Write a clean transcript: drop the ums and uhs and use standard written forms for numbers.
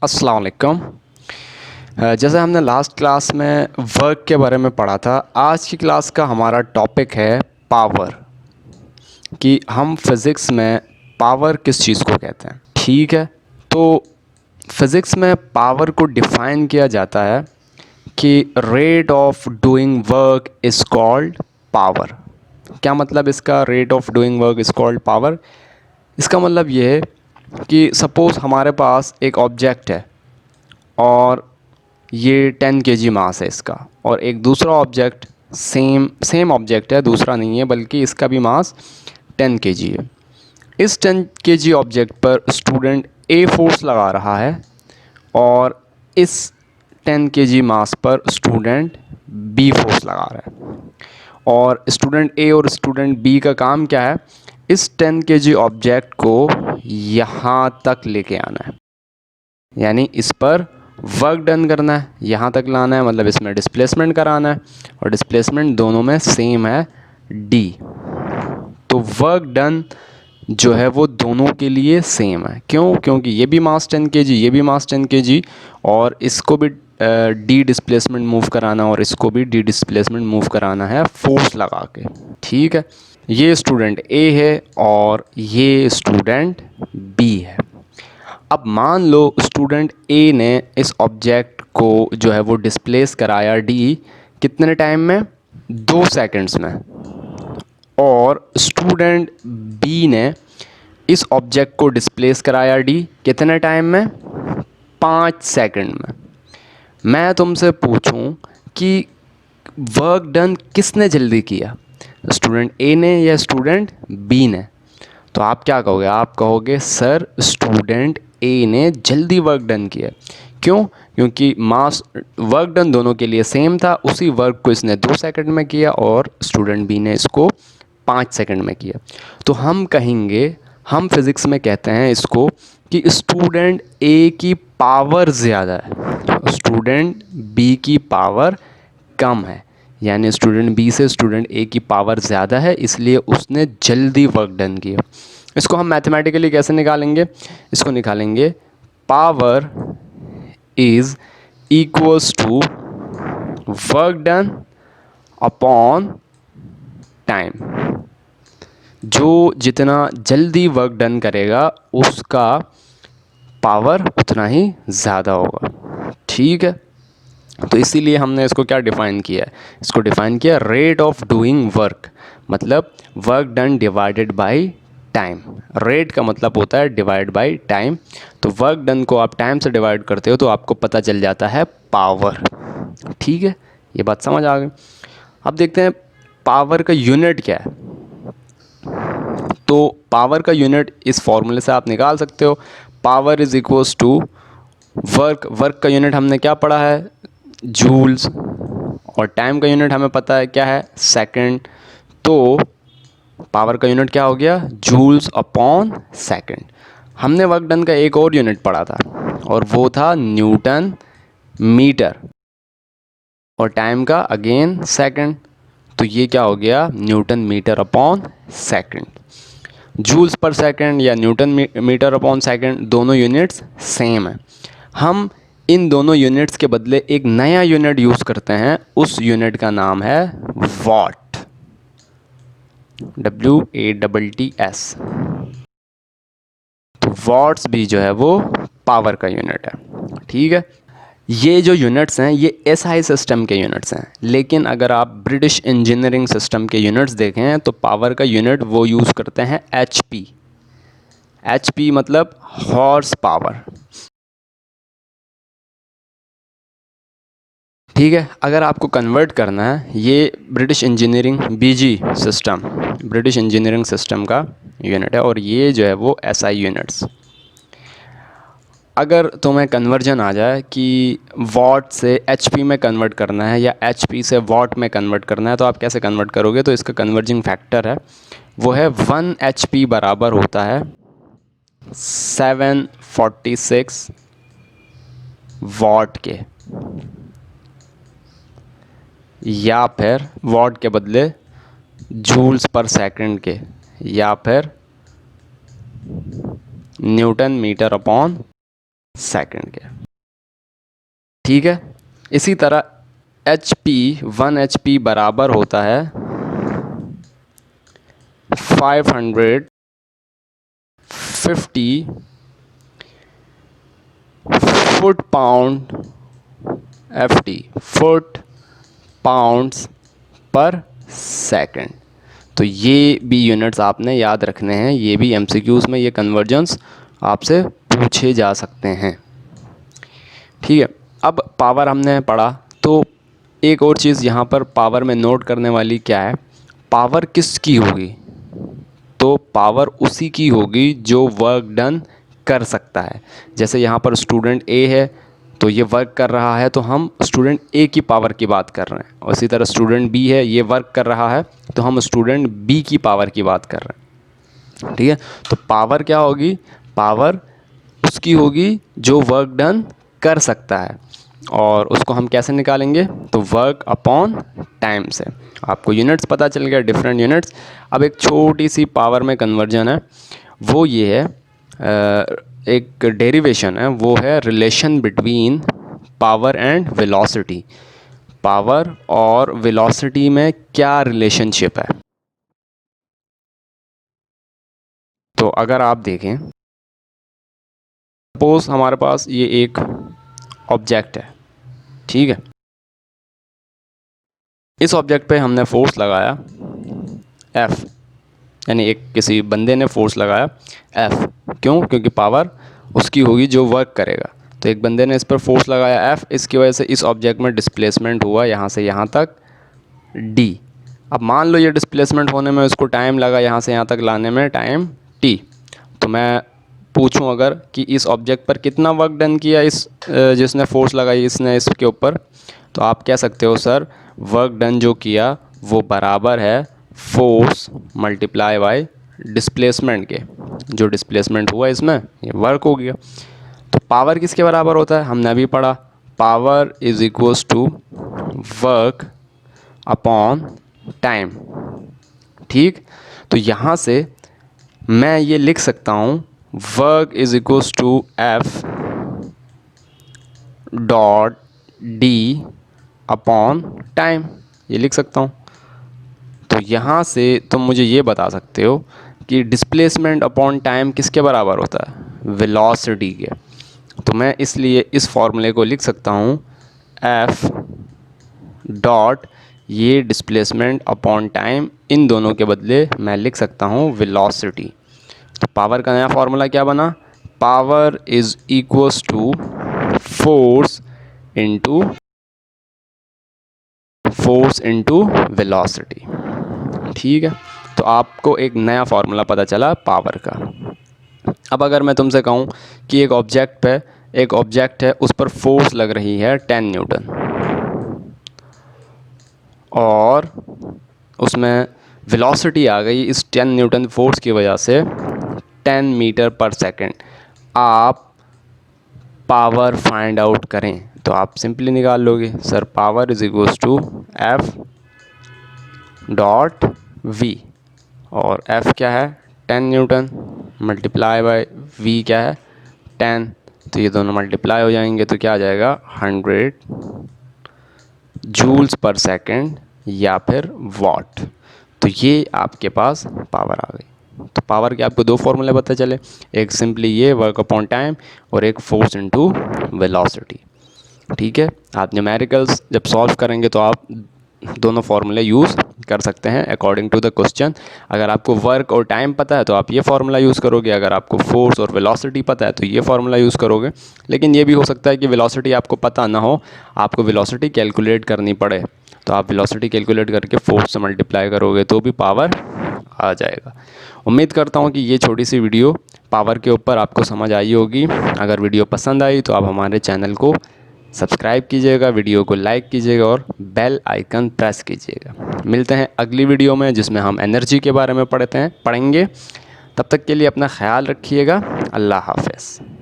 अस्सलाम वालेकुम। जैसे हमने लास्ट क्लास में वर्क के बारे में पढ़ा था, आज की क्लास का हमारा टॉपिक है पावर, कि हम फिज़िक्स में पावर किस चीज़ को कहते हैं। ठीक है, तो फिज़िक्स में पावर को डिफ़ाइन किया जाता है कि rate of doing work is called power. क्या मतलब इसका, rate of doing work is called power? इसका मतलब ये है कि सपोज़ हमारे पास एक ऑब्जेक्ट है और ये 10 केजी मास है इसका, और एक दूसरा ऑब्जेक्ट सेम ऑब्जेक्ट है, दूसरा नहीं है बल्कि इसका भी मास 10 केजी है। इस 10 केजी ऑब्जेक्ट पर स्टूडेंट ए फोर्स लगा रहा है और इस 10 केजी मास पर स्टूडेंट बी फोर्स लगा रहा है। और स्टूडेंट ए और स्टूडेंट बी का काम क्या है, इस 10 केजी ऑब्जेक्ट को यहाँ तक लेके आना है, यानी इस पर वर्क डन करना है, यहाँ तक लाना है, मतलब इसमें डिस्प्लेसमेंट कराना है, और डिस्प्लेसमेंट दोनों में सेम है डी। तो वर्क डन जो है वो दोनों के लिए सेम है। क्यों? क्योंकि ये भी मास 10 केजी, ये भी मास 10 केजी, और इसको भी डी डिस्प्लेसमेंट मूव कराना और इसको भी डी डिस्प्लेसमेंट मूव कराना है फोर्स लगा के। ठीक है, ये स्टूडेंट ए है और ये स्टूडेंट बी है। अब मान लो स्टूडेंट ए ने इस ऑब्जेक्ट को जो है वो डिस्प्लेस कराया डी कितने टाइम में, 2 सेकंड्स में, और स्टूडेंट बी ने इस ऑब्जेक्ट को डिस्प्लेस कराया डी कितने टाइम में, 5 सेकंड में। मैं तुमसे पूछूं कि वर्क डन किसने जल्दी किया, स्टूडेंट ए ने या स्टूडेंट बी ने? तो आप क्या कहोगे? आप कहोगे सर स्टूडेंट ए ने जल्दी वर्क डन किया। क्यों? क्योंकि मास वर्क डन दोनों के लिए सेम था, उसी वर्क को इसने 2 सेकंड में किया और स्टूडेंट बी ने इसको 5 सेकंड में किया। तो हम कहेंगे, हम फिज़िक्स में कहते हैं इसको कि स्टूडेंट ए की पावर ज़्यादा है, स्टूडेंट बी की पावर कम है, यानी स्टूडेंट बी से स्टूडेंट ए की पावर ज़्यादा है, इसलिए उसने जल्दी वर्क डन किया। इसको हम मैथमेटिकली कैसे निकालेंगे? इसको निकालेंगे, power is equals to work done upon time. जो जितना जल्दी वर्क डन करेगा उसका पावर उतना ही ज़्यादा होगा। ठीक है, तो इसीलिए हमने इसको क्या डिफ़ाइन किया है? इसको डिफ़ाइन किया रेट ऑफ डूइंग वर्क, मतलब work done divided by time. Rate का मतलब होता है डिवाइड बाय टाइम, तो वर्क डन को आप टाइम से डिवाइड करते हो तो आपको पता चल जाता है पावर। ठीक है, ये बात समझ आ गई। अब देखते हैं पावर का यूनिट क्या है। तो पावर का यूनिट इस फॉर्मूले से आप निकाल सकते हो, power is equals to work का यूनिट हमने क्या पढ़ा है, जूल्स, और टाइम का यूनिट हमें पता है क्या है, सेकंड। तो पावर का यूनिट क्या हो गया, जूल्स अपॉन सेकंड। हमने वर्क डन का एक और यूनिट पढ़ा था और वो था न्यूटन मीटर, और टाइम का अगेन सेकंड। तो ये क्या हो गया, newton meter upon second. Joules per second या न्यूटन मीटर अपॉन सेकंड दोनों यूनिट्स सेम हैं। हम इन दोनों यूनिट्स के बदले एक नया यूनिट यूज़ करते हैं, उस यूनिट का नाम है वॉट, WATTS। तो वॉट्स भी जो है वो पावर का यूनिट है। ठीक है, ये जो यूनिट्स हैं ये SI सिस्टम के यूनिट्स हैं, लेकिन अगर आप ब्रिटिश इंजीनियरिंग सिस्टम के यूनिट्स देखें तो पावर का यूनिट वो यूज़ करते हैं HP। HP मतलब हॉर्स पावर। ठीक है, अगर आपको कन्वर्ट करना है, ये British engineering BG system, British engineering system का यूनिट है, और ये जो है वो SI यूनिट्स। अगर तुम्हें कन्वर्जन आ जाए कि वॉट से HP में कन्वर्ट करना है या HP से वॉट में कन्वर्ट करना है, तो आप कैसे कन्वर्ट करोगे? तो इसका कन्वर्जिंग फैक्टर है वो है 1 HP बराबर होता है 746 वॉट के, या फिर वॉट के बदले जूल्स पर सेकंड के, या फिर न्यूटन मीटर अपॉन सेकंड के। ठीक है, इसी तरह HP 1 HP बराबर होता है 550 foot pound FT, foot pounds पर सेकंड। तो ये भी यूनिट्स आपने याद रखने हैं, ये भी MCQs में ये कन्वर्जन्स आपसे पूछे जा सकते हैं। ठीक है, अब पावर हमने पढ़ा, तो एक और चीज़ यहाँ पर पावर में नोट करने वाली क्या है, पावर किसकी होगी, तो पावर उसी की होगी जो वर्क डन कर सकता है। जैसे यहाँ पर स्टूडेंट A है तो ये वर्क कर रहा है, तो हम स्टूडेंट A की पावर की बात कर रहे हैं। और इसी तरह स्टूडेंट B है, ये वर्क कर रहा है, तो हम स्टूडेंट B की पावर की बात कर रहे हैं। ठीक है, तो पावर क्या होगी, पावर उसकी होगी जो वर्क डन कर सकता है, और उसको हम कैसे निकालेंगे, तो वर्क अपॉन टाइम से। आपको यूनिट्स पता चल गया, डिफरेंट यूनिट्स। अब एक छोटी सी पावर में कन्वर्जन है, वो ये है, एक डेरिवेशन है, वो है relation between power and velocity. Power और वेलोसिटी में क्या रिलेशनशिप है। तो अगर आप देखें, सपोज हमारे पास ये एक ऑब्जेक्ट है, ठीक है, इस ऑब्जेक्ट पे हमने फोर्स लगाया F, यानी एक किसी बंदे ने फोर्स लगाया F। क्यों, क्योंकि पावर उसकी होगी जो वर्क करेगा। तो एक बंदे ने इस पर फोर्स लगाया F, इसकी वजह से इस ऑब्जेक्ट में डिस्प्लेसमेंट हुआ यहाँ से यहाँ तक D। अब मान लो ये डिस्प्लेसमेंट होने में उसको टाइम लगा, यहाँ से यहाँ तक लाने में टाइम T। तो मैं पूछूं अगर कि इस ऑब्जेक्ट पर कितना वर्क डन किया इस जिसने फोर्स लगाई इसने इसके ऊपर, तो आप कह सकते हो सर वर्क डन जो किया वो बराबर है फोर्स मल्टीप्लाई बाय डिस्प्लेसमेंट के। जो डिस्प्लेसमेंट हुआ इसमें ये वर्क हो गया। तो पावर किसके बराबर होता है, हमने अभी पढ़ा, power is equals to work upon time. ठीक, तो यहाँ से मैं ये लिख सकता हूँ work is equals to F dot D upon time, ये लिख सकता हूँ। तो यहाँ से तुम मुझे ये बता सकते हो कि डिस्प्लेसमेंट अपॉन टाइम किसके बराबर होता है, वेलोसिटी के। तो मैं इसलिए इस फॉर्मूले को लिख सकता हूँ F डॉट ये डिस्प्लेसमेंट अपॉन टाइम, इन दोनों के बदले मैं लिख सकता हूँ वेलोसिटी। तो पावर का नया फॉर्मूला क्या बना, power is equals to force into velocity. ठीक है, तो आपको एक नया फार्मूला पता चला पावर का। अब अगर मैं तुमसे कहूँ कि एक ऑब्जेक्ट है, उस पर फोर्स लग रही है 10 न्यूटन, और उसमें वेलोसिटी आ गई इस 10 न्यूटन फोर्स की वजह से 10 मीटर पर सेकंड। आप पावर फाइंड आउट करें, तो आप सिंपली निकाल लोगे sir power is equals to F dot V, और F क्या है 10 न्यूटन मल्टीप्लाई बाय V क्या है 10। तो ये दोनों मल्टीप्लाई हो जाएंगे, तो क्या आ जाएगा 100 जूल्स पर सेकंड या फिर वॉट। तो ये आपके पास पावर आ गई। तो पावर के आपको दो फॉर्मूले पता चले, एक सिंपली ये वर्क अपॉन टाइम, और एक फोर्स इनटू वेलोसिटी। ठीक है, आप न्यूमेरिकल्स जब सॉल्व करेंगे तो आप दोनों फार्मूले यूज़ कर सकते हैं अकॉर्डिंग टू द क्वेश्चन। अगर आपको वर्क और टाइम पता है तो आप ये फार्मूला यूज़ करोगे, अगर आपको फोर्स और वेलोसिटी पता है तो ये फार्मूला यूज़ करोगे। लेकिन ये भी हो सकता है कि वेलोसिटी आपको पता ना हो, आपको वेलोसिटी कैलकुलेट करनी पड़े, तो आप वेलोसिटी कैलकुलेट करके फोर्स से मल्टीप्लाई करोगे तो भी पावर आ जाएगा। उम्मीद करता हूँ कि ये छोटी सी वीडियो पावर के ऊपर आपको समझ आई होगी। अगर वीडियो पसंद आई तो आप हमारे चैनल को सब्सक्राइब कीजिएगा, वीडियो को लाइक कीजिएगा और बेल आइकन प्रेस कीजिएगा। मिलते हैं अगली वीडियो में जिसमें हम एनर्जी के बारे में पढ़ेंगे। तब तक के लिए अपना ख्याल रखिएगा। अल्लाह हाफ़िज़।